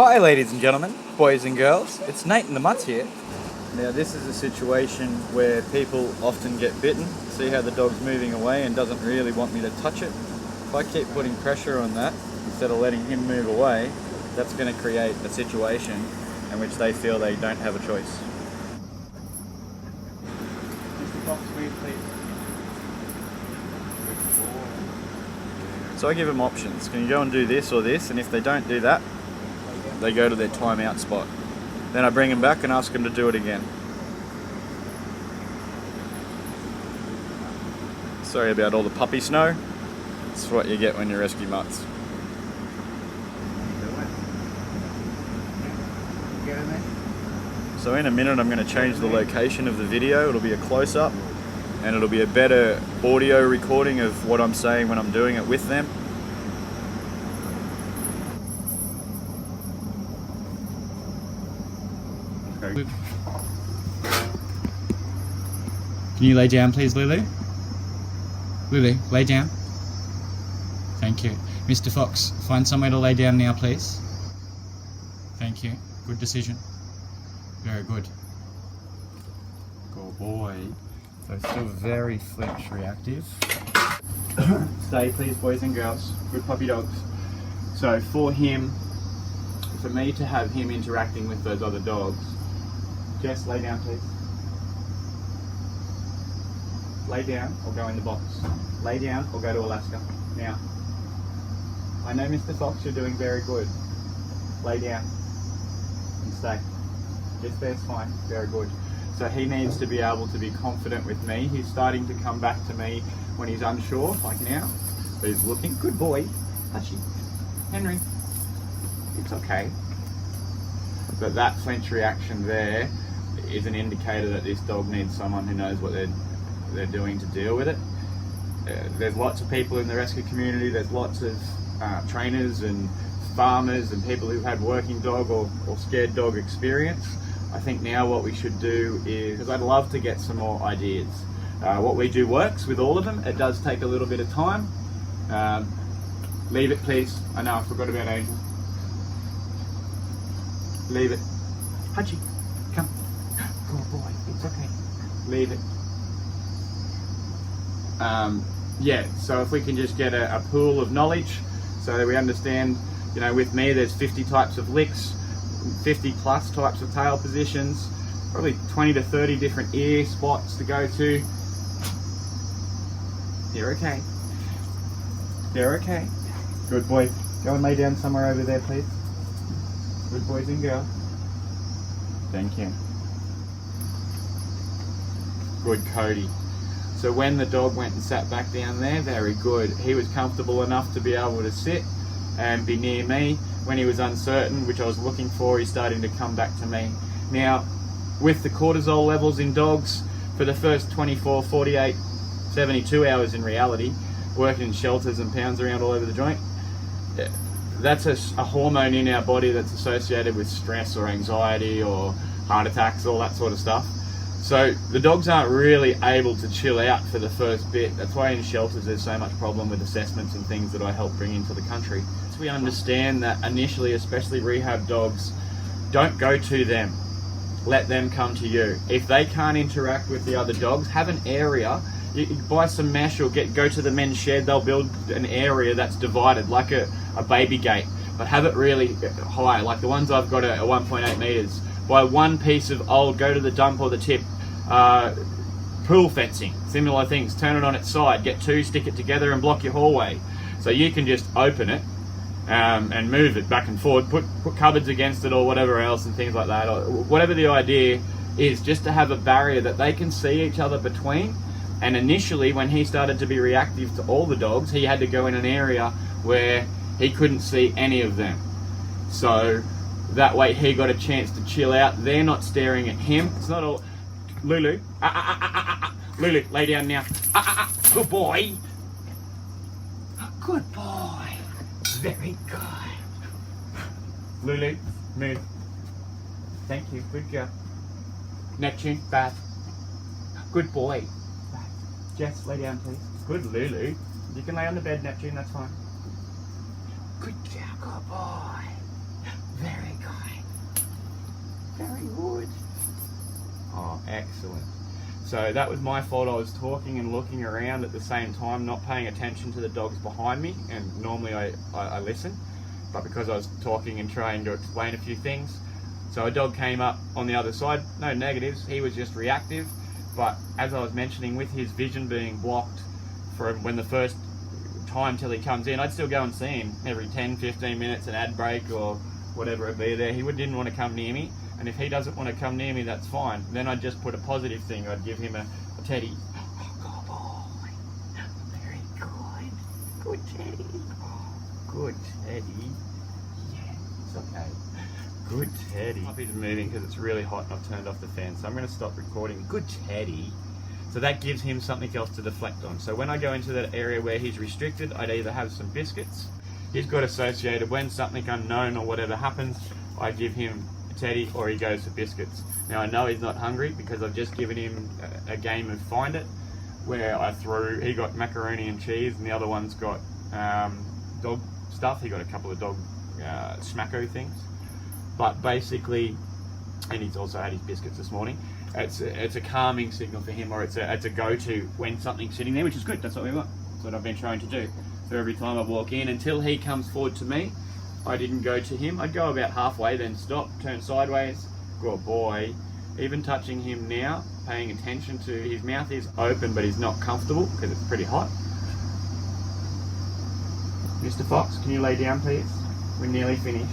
Hi ladies and gentlemen, boys and girls, it's Nate and the Mutts here. Now this is a situation where people often get bitten. See how the dog's moving away and doesn't really want me to touch it? If I keep putting pressure on that, instead of letting him move away, that's going to create a situation in which they feel they don't have a choice. Mr. Fox, move please. So I give them options. Can you go and do this or this? And if they don't do that, they go to their timeout spot. Then I bring them back and ask them to do it again. Sorry about all the puppy snow. It's what you get when you rescue mutts. So in a minute I'm going to change the location of the video. It'll be a close-up and it'll be a better audio recording of what I'm saying when I'm doing it with them. Okay. Can you lay down please, Lulu? Lulu, lay down. Thank you. Mr. Fox, find somewhere to lay down now please. Thank you. Good decision. Very good. Good boy. So still very flinch reactive. Stay please, boys and girls. Good puppy dogs. So for me to have him interacting with those other dogs, Jess, lay down please. Lay down or go in the box. Lay down or go to Alaska. Now. I know Mr. Fox, you're doing very good. Lay down and stay. Just there's fine. Very good. So he needs to be able to be confident with me. He's starting to come back to me when he's unsure, like now. But he's looking. Good boy. Hutchie. Henry. It's okay. But that flinch reaction there is an indicator that this dog needs someone who knows what they're doing to deal with it. There's lots of people in the rescue community. There's lots of trainers and farmers and people who've had working dog or scared dog experience. I think now what we should do is, because I'd love to get some more ideas. What we do works with all of them. It does take a little bit of time. Leave it please. I know I forgot about Angel. Leave it. Hutchie, come. Good boy, it's okay. Leave it. Yeah, so if we can just get a pool of knowledge so that we understand, you know, with me there's 50 types of licks, 50 plus types of tail positions, probably 20 to 30 different ear spots to go to. You're okay. You're okay. Good boy. Go and lay down somewhere over there, please. Good boys and girls. Thank you. Good Cody. So when the dog went and sat back down there, very good. He was comfortable enough to be able to sit and be near me. When he was uncertain, which I was looking for, he's starting to come back to me. Now, with the cortisol levels in dogs, for the first 24, 48, 72 hours in reality, working in shelters and pounds around all over the joint, that's a hormone in our body that's associated with stress or anxiety or heart attacks, all that sort of stuff. So the dogs aren't really able to chill out for the first bit. That's why in shelters there's so much problem with assessments and things that I help bring into the country. So we understand that initially, especially rehab dogs, don't go to them. Let them come to you. If they can't interact with the other dogs, have an area. You buy some mesh or go to the men's shed. They'll build an area that's divided like a baby gate, but have it really high, like the ones I've got at 1.8 meters. Buy one piece of old, go to the dump or the tip, pool fencing, similar things, turn it on its side, get two, stick it together and block your hallway. So you can just open it and move it back and forward, put cupboards against it or whatever else and things like that, or whatever the idea is, just to have a barrier that they can see each other between. And initially when he started to be reactive to all the dogs, he had to go in an area where he couldn't see any of them. So that way he got a chance to chill out. They're not staring at him. It's not all... Lulu. Lulu, lay down now. Good boy. Good boy. Very good. Lulu, move. Thank you. Good girl. Neptune, bad. Good boy. Bad. Jess, lay down please. Good Lulu. You can lay on the bed, Neptune, that's fine. Good job, good boy. Very good. excellent. So that was my fault. I was talking and looking around at the same time, not paying attention to the dogs behind me, and normally I listen, but because I was talking and trying to explain a few things, so a dog came up on the other side, no negatives, he was just reactive, but as I was mentioning, with his vision being blocked from when the first time till he comes in, I'd still go and see him every 10-15 minutes, an ad break or whatever it be there. He didn't want to come near me, and if he doesn't want to come near me, that's fine. Then I'd just put a positive thing. I'd give him a teddy. Oh, good boy. Very good. Good teddy. Good teddy. Yeah, it's okay. Good teddy. Puppies are moving because it's really hot and I've turned off the fan, so I'm going to stop recording. Good teddy. So that gives him something else to deflect on. So when I go into that area where he's restricted, I'd either have some biscuits. He's got associated when something unknown or whatever happens, I give him a teddy or he goes for biscuits. Now I know he's not hungry because I've just given him a game of Find It, where he got macaroni and cheese and the other one's got dog stuff. He got a couple of dog smacko things. But basically, and he's also had his biscuits this morning, it's a calming signal for him, or it's a go-to when something's sitting there, which is good. That's what we want. That's what I've been trying to do. So every time I walk in, until he comes forward to me, I didn't go to him. I'd go about halfway, then stop, turn sideways. Good boy. Even touching him now, paying attention to his mouth is open, but he's not comfortable because it's pretty hot. Mr. Fox, can you lay down, please? We're nearly finished.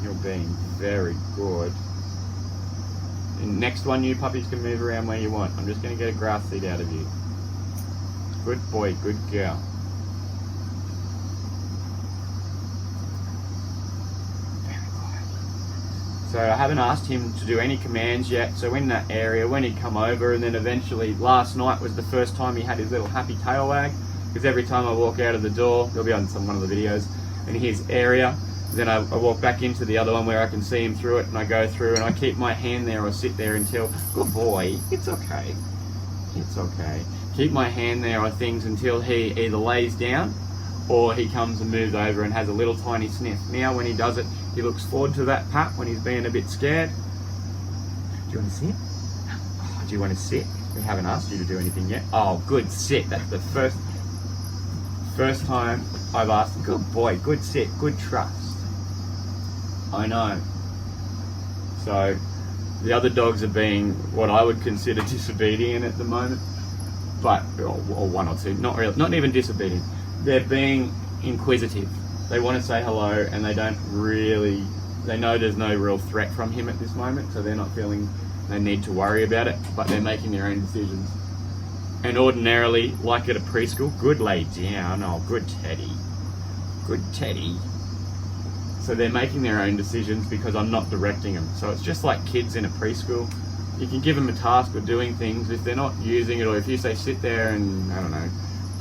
You're being very good. And next one, you puppies can move around where you want. I'm just going to get a grass seat out of you. Good boy, good girl. Very good. So I haven't asked him to do any commands yet. So in that area, when he'd come over, and then eventually last night was the first time he had his little happy tail wag. Because every time I walk out of the door, he'll be on one of the videos, in his area. Then I walk back into the other one where I can see him through it, and I go through and I keep my hand there or sit there until, good boy, it's okay. It's okay. Keep my hand there on things until he either lays down or he comes and moves over and has a little tiny sniff. Now when he does it, he looks forward to that pat when he's being a bit scared. Do you want to sit? Oh, do you want to sit? We haven't asked you to do anything yet. Oh, good, sit. That's the first time I've asked him. Good boy, good sit, good trust. I know. So the other dogs are being what I would consider disobedient at the moment, but or one or two, not even disobedient. They're being inquisitive. They want to say hello, and they know there's no real threat from him at this moment, so they're not feeling they need to worry about it, but they're making their own decisions. And ordinarily, like at a preschool, good lay down, oh good teddy, good teddy. So they're making their own decisions because I'm not directing them. So it's just like kids in a preschool. You can give them a task of doing things. If they're not using it, or if you say sit there and, I don't know,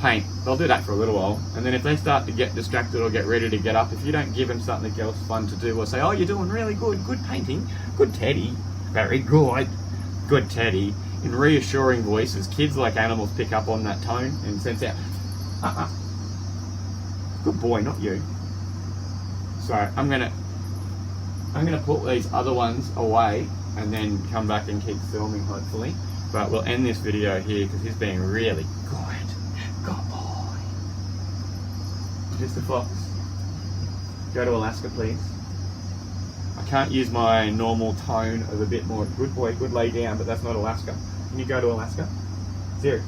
paint, they'll do that for a little while. And then if they start to get distracted or get ready to get up, if you don't give them something else fun to do, or say, oh, you're doing really good, good painting, good teddy, very good, good teddy, in reassuring voices, kids like animals pick up on that tone and sense out, good boy, not you. So I'm gonna put these other ones away and then come back and keep filming hopefully. But we'll end this video here because he's being really good. Good boy. Mr. Fox, go to Alaska please. I can't use my normal tone of a bit more good boy, good lay down, but that's not Alaska. Can you go to Alaska? Serious.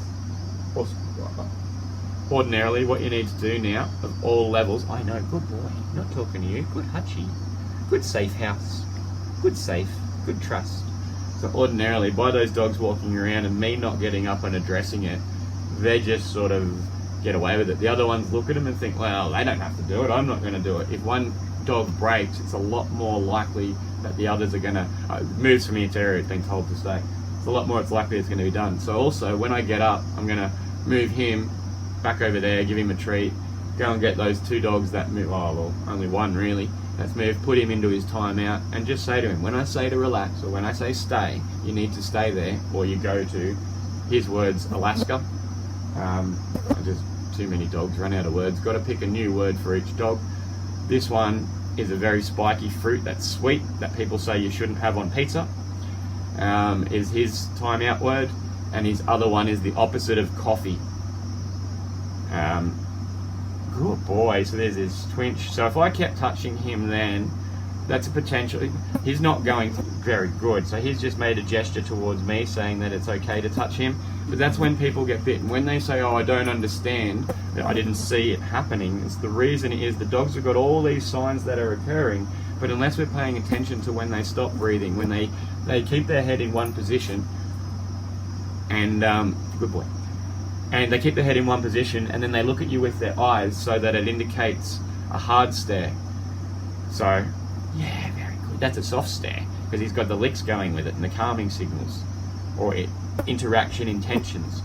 Ordinarily, what you need to do now, of all levels, I know, good boy, not talking to you, good hutchie, good safe house, good safe, good trust. So ordinarily, by those dogs walking around and me not getting up and addressing it, they just sort of get away with it. The other ones look at them and think, well, they don't have to do it, I'm not going to do it. If one dog breaks, it's a lot more likely that the others are going to, moves from its area, it's been told to stay. It's a lot more it's likely it's going to be done. So also, when I get up, I'm going to move him back over there, give him a treat, go and get those two dogs that move, oh well, only one really, that's moved, put him into his timeout, and just say to him, when I say to relax, or when I say stay, you need to stay there, or you go to, his words, Alaska. Just too many dogs, run out of words, got to pick a new word for each dog. This one is a very spiky fruit that's sweet, that people say you shouldn't have on pizza. is his timeout word, and his other one is the opposite of coffee. Good boy. So there's his twinge. So if I kept touching him, then that's a potential. He's not going very good, so he's just made a gesture towards me saying that it's okay to touch him. But that's when people get bitten. When they say, oh, I don't understand, I didn't see it happening, it's the reason is the dogs have got all these signs that are occurring, but unless we're paying attention to when they stop breathing, when they keep their head in one position, and good boy, and they keep their head in one position, and then they look at you with their eyes so that it indicates a hard stare. So yeah, very good. That's a soft stare because he's got the licks going with it and the calming signals, or interaction intentions.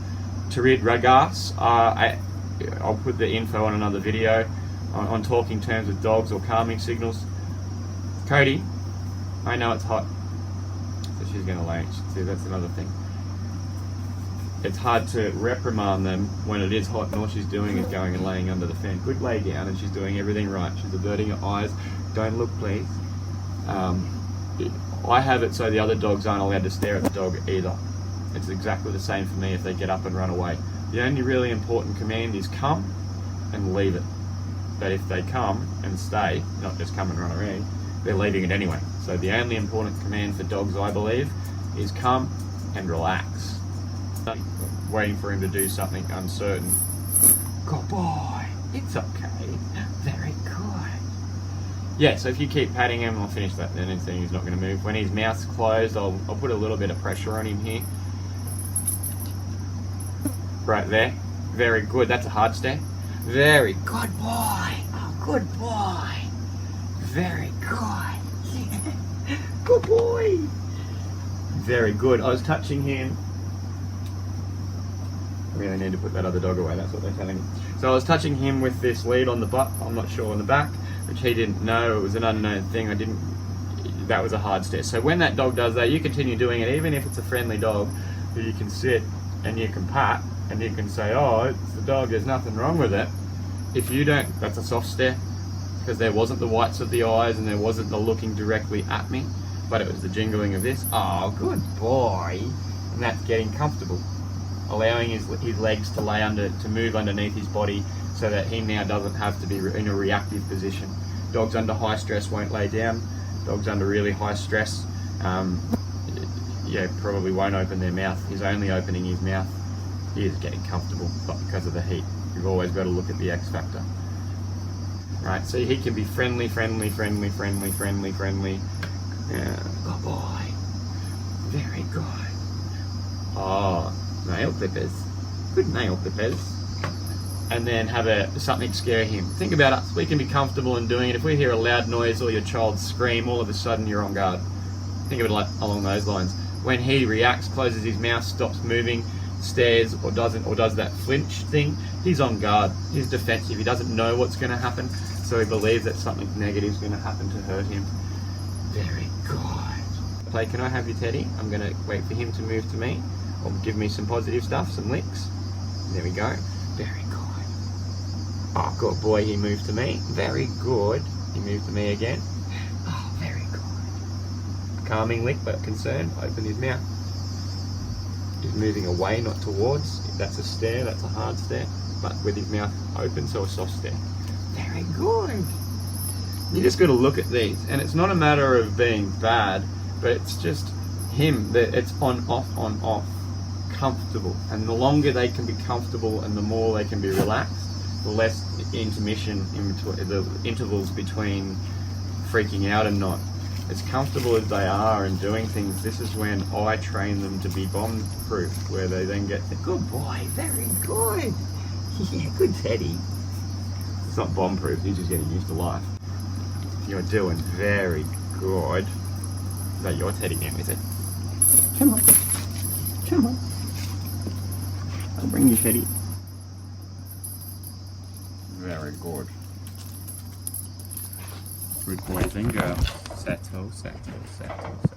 To read ragas, I'll put the info on another video on talking terms with dogs or calming signals. Cody, I know it's hot, so she's going to lay. See, that's another thing. It's hard to reprimand them when it is hot and all she's doing is going and laying under the fan. Good lay down, and she's doing everything right. She's averting her eyes. Don't look, please. I have it so the other dogs aren't allowed to stare at the dog either. It's exactly the same for me if they get up and run away. The only really important command is come and leave it. But if they come and stay, not just come and run around, they're leaving it anyway. So the only important command for dogs, I believe, is come and relax. Waiting for him to do something uncertain. Good boy, it's okay. Very good. Yeah, so if you keep patting him, I'll finish that then and see he's not going to move. When his mouth's closed, I'll put a little bit of pressure on him here. Right there. Very good. That's a hard stare. Very good boy. Oh, good boy. Very good. Good boy. Very good. I was touching him. I really need to put that other dog away, that's what they're telling me. So I was touching him with this lead on the butt, I'm not sure on the back, which he didn't know, it was an unknown thing, that was a hard stare. So when that dog does that, you continue doing it, even if it's a friendly dog, who you can sit and you can pat, and you can say, oh, it's the dog, there's nothing wrong with it. If you don't, that's a soft stare, because there wasn't the whites of the eyes and there wasn't the looking directly at me, but it was the jingling of this. Oh, good boy. And that's getting comfortable. Allowing his legs to to move underneath his body so that he now doesn't have to be in a reactive position. Dogs under high stress won't lay down. Dogs under really high stress, probably won't open their mouth. He's only opening his mouth. He is getting comfortable, but because of the heat. You've always got to look at the X factor. Right, so he can be friendly. Good boy. Very good. Oh. Nail clippers. Good nail clippers. And then have something scare him. Think about us. We can be comfortable in doing it. If we hear a loud noise or your child scream, all of a sudden you're on guard. Think of it like along those lines. When he reacts, closes his mouth, stops moving, stares or does that flinch thing, he's on guard. He's defensive. He doesn't know what's going to happen, so he believes that something negative is going to happen to hurt him. Very good. Play, can I have your teddy? I'm going to wait for him to move to me. Or give me some positive stuff, some licks. There we go. Very good. Oh, good boy, he moved to me. Very good. He moved to me again. Oh, very good. Calming lick, but concerned. Open his mouth. He's moving away, not towards. That's a stare, that's a hard stare. But with his mouth open, so a soft stare. Very good. You just got to look at these. And it's not a matter of being bad, but it's just him. It's on, off. Comfortable, and the longer they can be comfortable and the more they can be relaxed, the less intermission the intervals between freaking out and not. As comfortable as they are and doing things, this is when I train them to be bomb proof, where they then get the good boy, very good. Yeah, good teddy. It's not bomb proof, he's just getting used to life. You're doing very good. Is that your teddy now, is it? Come on. Come on. I'll bring you teddy. Very good. Good boy, then go. Settle, settle, settle, settle.